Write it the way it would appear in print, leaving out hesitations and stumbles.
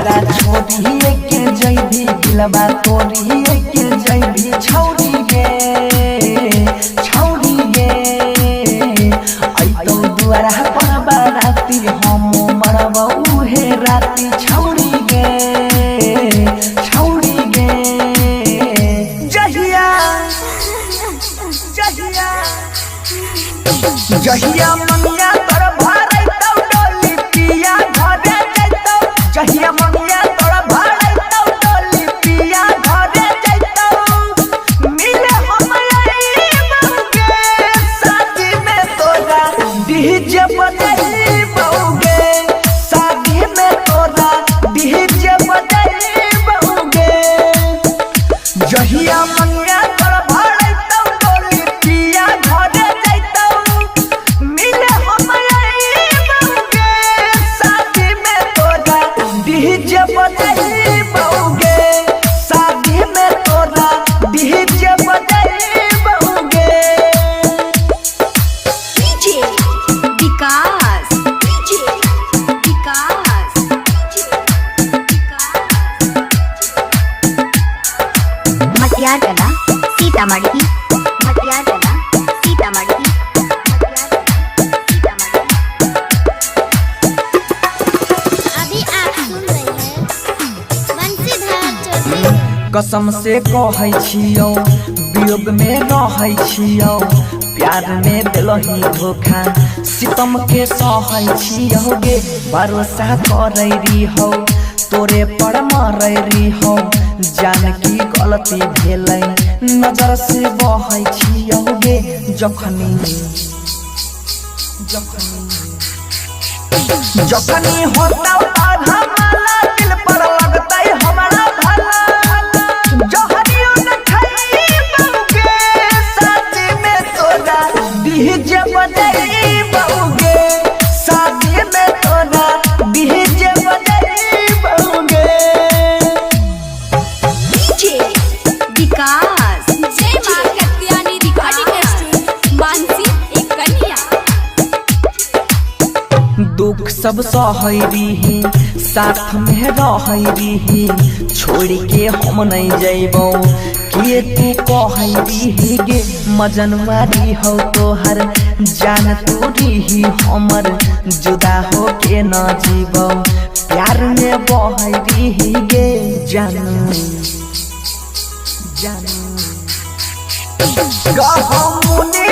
हमरा छोड़ी के जइबी दिलवा तोड़ी के जइबी छौड़ी गे आइतो दुआरा पर बाराती हम मरब उहे राती छौड़ी गे जहिया मंगिया तोर भरै तौ डोली पिया घरे जैतौ जहिया मंगिया तोर भरै तौ डोली पिया घरे जैतौ मिले हमरे शादी में तोरा डीजे बजै बौगे शादी में तोरा डीजे बजै बौगे जहिया मंगिया तोर भरै तौ डोली पिया घरे डीजे बजाई बौगे शादी में तोरा डीजे बजाई बौगे डीजे विकास मटियार कला सीतामढ़ी कसम से कहै छियौ वियोग में रहै छियौ प्यार में दिलही धोखा सितम के सहै छियौ गे भरोसा करै रहिहौ तोरे पर मरै रहिहौ जान की गलती भेलै नजर से बहै छियौ गे जखनी होतौ आधा माला दिल पर लगतै हमरा भला डीजे बजाई बौगे शादी में तोरा डीजे बजाई बौगे डीजे विकास जय मां कत्यानी रिकॉर्डिंग स्टूडियो मानसी एक कन्या दुख सब सहै रही साथ में रहै रही छोड़ के हम नहीं जइबौ के तू कहै रही गे मजनवारी हो तोहर जान तू रही हमर जुदा हो के न जीबौ प्यार में बहै रही गे जानू गहमुनी